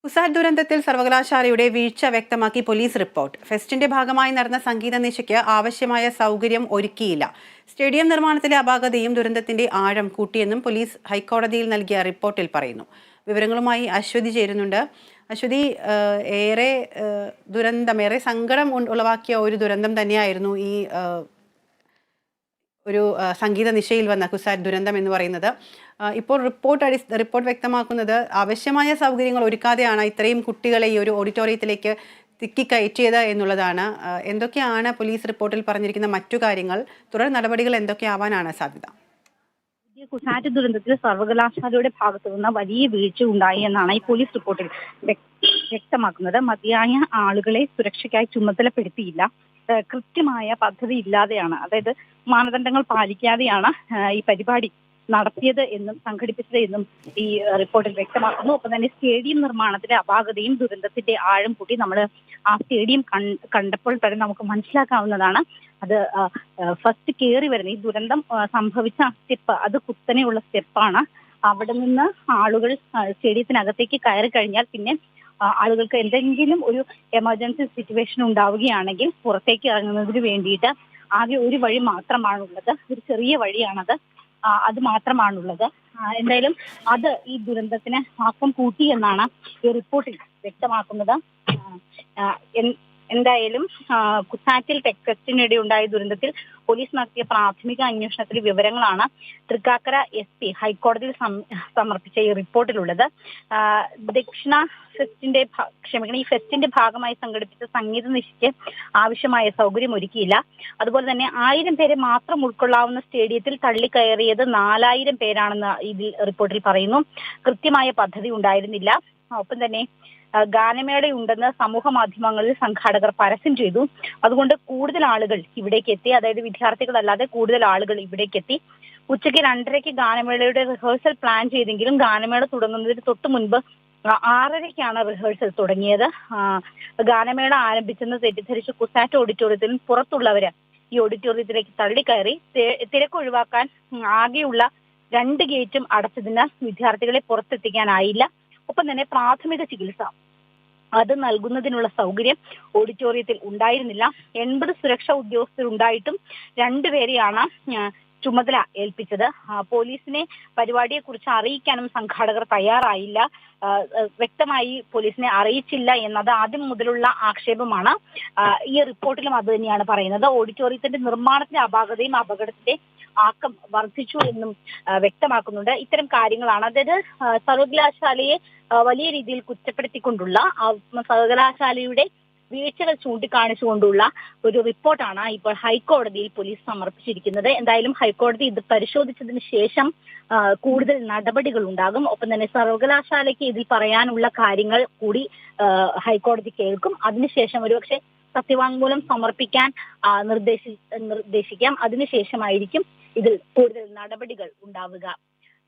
കുസാറ്റ് ദുരന്തത്തിൽ സർവകലാശാലയുടെ വീഴ്ച വ്യക്തമാക്കി പോലീസ് റിപ്പോർട്ട്. ഫെസ്റ്റിന്റെ ഭാഗമായി നടന്ന സംഗീത നിശയ്ക്ക് ആവശ്യമായ സൗകര്യം ഒരുക്കിയില്ല. സ്റ്റേഡിയം നിർമ്മാണത്തിലെ അപാകതയും ദുരന്തത്തിന്റെ ആഴം കൂട്ടിയെന്നും പോലീസ് ഹൈക്കോടതിയിൽ നൽകിയ റിപ്പോർട്ടിൽ പറയുന്നു. വിവരങ്ങളുമായി അശ്വതി ചേരുന്നുണ്ട്. അശ്വതി, ഏറെ സങ്കടം ഉളവാക്കിയ ഒരു ദുരന്തം തന്നെയായിരുന്നു ഈ ഒരു സംഗീത നിശയിൽ വന്ന കുസാറ്റ് ദുരന്തം എന്ന് പറയുന്നത്. ഇപ്പോൾ റിപ്പോർട്ട് വ്യക്തമാക്കുന്നത് ആവശ്യമായ സൗകര്യങ്ങൾ ഒരുക്കാതെയാണ് ഇത്രയും കുട്ടികളെ ഈ ഒരു ഓഡിറ്റോറിയത്തിലേക്ക് തിക്കിക്കയറ്റിയത് എന്നുള്ളതാണ്. എന്തൊക്കെയാണ് പോലീസ് റിപ്പോർട്ടിൽ പറഞ്ഞിരിക്കുന്ന മറ്റു കാര്യങ്ങൾ? തുടർ നടപടികൾ എന്തൊക്കെയാവാനാണ് സാധ്യത? കുസാറ്റ് ദുരന്തത്തിൽ സർവകലാശാലയുടെ ഭാഗത്തു നിന്ന് വലിയ വീഴ്ച ഉണ്ടായി എന്നാണ് ഈ പോലീസ് റിപ്പോർട്ടിൽ വ്യക്തമാക്കുന്നത്. മതിയായ ആളുകളെ സുരക്ഷയ്ക്കായി ചുമതലപ്പെടുത്തിയില്ല, കൃത്യമായ പദ്ധതി ഇല്ലാതെയാണ്, അതായത് മാനദണ്ഡങ്ങൾ പാലിക്കാതെയാണ് ഈ പരിപാടി നടത്തിയത് എന്നും സംഘടിപ്പിച്ചത് എന്നും ഈ റിപ്പോർട്ടിൽ വ്യക്തമാക്കുന്നു. ഒപ്പം തന്നെ സ്റ്റേഡിയം നിർമ്മാണത്തിലെ അപാകതയും ദുരന്തത്തിന്റെ ആഴം കൂട്ടി നമ്മൾ ആ സ്റ്റേഡിയം കണ്ടപ്പോൾ തന്നെ നമുക്ക് മനസ്സിലാക്കാവുന്നതാണ്. അത് ഫസ്റ്റ് കയറി വരുന്ന ഈ ദുരന്തം സംഭവിച്ച സ്റ്റെപ്പ്, അത് കുത്തനെയുള്ള സ്റ്റെപ്പാണ്. അവിടെ നിന്ന് ആളുകൾ സ്റ്റേഡിയത്തിനകത്തേക്ക് കയറി കഴിഞ്ഞാൽ പിന്നെ ആളുകൾക്ക് എന്തെങ്കിലും ഒരു എമർജൻസി സിറ്റുവേഷൻ ഉണ്ടാവുകയാണെങ്കിൽ പുറത്തേക്ക് ഇറങ്ങുന്നതിന് വേണ്ടിയിട്ട് ആകെ ഒരു വഴി മാത്രമാണുള്ളത്, ഒരു ചെറിയ വഴിയാണത്, അത് മാത്രമാണുള്ളത്. എന്തായാലും അത് ഈ ദുരന്തത്തിന് ആക്കം കൂട്ടി എന്നാണ് ഈ റിപ്പോർട്ടിൽ വ്യക്തമാക്കുന്നത്. എന്തായാലും കുസാറ്റിൽ ടെക് ഫെസ്റ്റിനിടെ ഉണ്ടായ ദുരന്തത്തിൽ പോലീസ് നടത്തിയ പ്രാഥമിക അന്വേഷണത്തിലെ വിവരങ്ങളാണ് തൃക്കാക്കര SP ഹൈക്കോടതിയിൽ സമർപ്പിച്ച ഈ റിപ്പോർട്ടിലുള്ളത്. ഈ ഫെസ്റ്റിന്റെ ഭാഗമായി സംഘടിപ്പിച്ച സംഗീത നിശയ്ക്ക് ആവശ്യമായ സൗകര്യം ഒരുക്കിയില്ല. അതുപോലെ തന്നെ 1000 പേരെ മാത്രം ഉൾക്കൊള്ളാവുന്ന സ്റ്റേഡിയത്തിൽ തള്ളിക്കയറിയത് 4000 പേരാണെന്ന് ഇതിൽ റിപ്പോർട്ടിൽ പറയുന്നു. കൃത്യമായ പദ്ധതി ഉണ്ടായിരുന്നില്ല. ഒപ്പം തന്നെ ഗാനമേളയുണ്ടെന്ന് സമൂഹ മാധ്യമങ്ങളിൽ സംഘാടകർ പരസ്യം ചെയ്തു. അതുകൊണ്ട് കൂടുതൽ ആളുകൾ ഇവിടേക്ക് എത്തി, അതായത് വിദ്യാർത്ഥികളല്ലാതെ കൂടുതൽ ആളുകൾ ഇവിടേക്ക് എത്തി. ഉച്ചയ്ക്ക് 2:30-ക്ക് ഗാനമേളയുടെ റിഹേഴ്സൽ പ്ലാൻ ചെയ്തെങ്കിലും ഗാനമേള തുടങ്ങുന്നതിന് തൊട്ട് മുൻപ് 6:30-ക്കാണ് റിഹേഴ്സൽ തുടങ്ങിയത്. ഗാനമേള ആരംഭിച്ചെന്ന് തെറ്റിദ്ധരിച്ച് കുസാറ്റ് ഓഡിറ്റോറിയത്തിൽ പുറത്തുള്ളവര് ഈ ഓഡിറ്റോറിയത്തിലേക്ക് തള്ളിക്കയറി. തിരക്ക് ഒഴിവാക്കാൻ ആകെയുള്ള 2 ഗേറ്റും അടച്ചതിനാൽ വിദ്യാർത്ഥികളെ പുറത്തെത്തിക്കാനായില്ല. ഒപ്പം തന്നെ പ്രാഥമിക ചികിത്സ അത് നൽകുന്നതിനുള്ള സൗകര്യം ഓഡിറ്റോറിയത്തിൽ ഉണ്ടായിരുന്നില്ല. 80 സുരക്ഷാ ഉദ്യോഗസ്ഥർ ഉണ്ടായിട്ടും 2 പേരെയാണ് ചുമതല ഏൽപ്പിച്ചത്. പോലീസിനെ പരിപാടിയെക്കുറിച്ച് അറിയിക്കാനും സംഘാടകർ തയ്യാറായില്ല. വ്യക്തമായി പോലീസിനെ അറിയിച്ചില്ല എന്നത് ആദ്യം മുതലുള്ള ആക്ഷേപമാണ്. ഈ റിപ്പോർട്ടിലും അത് തന്നെയാണ് പറയുന്നത്. ഓഡിറ്റോറിയത്തിന്റെ നിർമ്മാണത്തിന്റെ അപാകതയും അപകടത്തിന്റെ ആക്കം വർദ്ധിച്ചു എന്നും വ്യക്തമാക്കുന്നുണ്ട്. ഇത്തരം കാര്യങ്ങളാണ്, അതായത് സർവകലാശാലയെ വലിയ രീതിയിൽ കുറ്റപ്പെടുത്തിക്കൊണ്ടുള്ള സർവകലാശാലയുടെ വീഴ്ചകൾ ചൂണ്ടിക്കാണിച്ചുകൊണ്ടുള്ള ഒരു റിപ്പോർട്ടാണ് ഇപ്പോൾ ഹൈക്കോടതിയിൽ പോലീസ് സമർപ്പിച്ചിരിക്കുന്നത്. എന്തായാലും ഹൈക്കോടതി ഇത് പരിശോധിച്ചതിന് ശേഷം കൂടുതൽ നടപടികൾ ഉണ്ടാകും. ഒപ്പം തന്നെ സർവകലാശാലയ്ക്ക് ഇതിൽ പറയാനുള്ള കാര്യങ്ങൾ കൂടി ഹൈക്കോടതി കേൾക്കും. അതിനുശേഷം ഒരുപക്ഷെ സത്യവാങ്മൂലം സമർപ്പിക്കാൻ നിർദ്ദേശിക്കാം. അതിനുശേഷമായിരിക്കും ഇതിൽ കൂടുതൽ നടപടികൾ ഉണ്ടാവുക.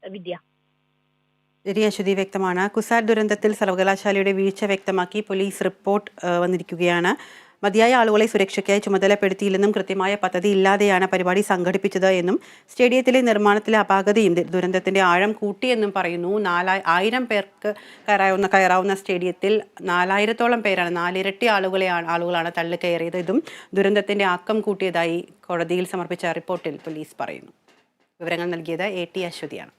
വിദ്യ. അശ്വതി, വ്യക്തമാണ്. കുസാറ്റ് ദുരന്തത്തിൽ സർവകലാശാലയുടെ വീഴ്ച വ്യക്തമാക്കി പോലീസ് റിപ്പോർട്ട് വന്നിരിക്കുകയാണ്. മതിയായ ആളുകളെ സുരക്ഷയ്ക്കായി ചുമതലപ്പെടുത്തിയില്ലെന്നും കൃത്യമായ പദ്ധതി ഇല്ലാതെയാണ് പരിപാടി സംഘടിപ്പിച്ചത് എന്നും സ്റ്റേഡിയത്തിലെ നിർമ്മാണത്തിലെ അപാകതയും ദുരന്തത്തിന്റെ ആഴം കൂട്ടിയെന്നും പറയുന്നു. 1000 പേർക്ക് കയറാവുന്ന സ്റ്റേഡിയത്തിൽ 4000-ഓളം പേരാണ്, 4 ഇരട്ടി ആളുകളാണ് തള്ളിക്കയറിയത്. ഇതും ദുരന്തത്തിന്റെ ആക്കം കൂട്ടിയതായി കോടതിയിൽ സമർപ്പിച്ച റിപ്പോർട്ടിൽ പോലീസ് പറയുന്നു. വിവരങ്ങൾ നൽകിയത് AT അശ്വതിയാണ്.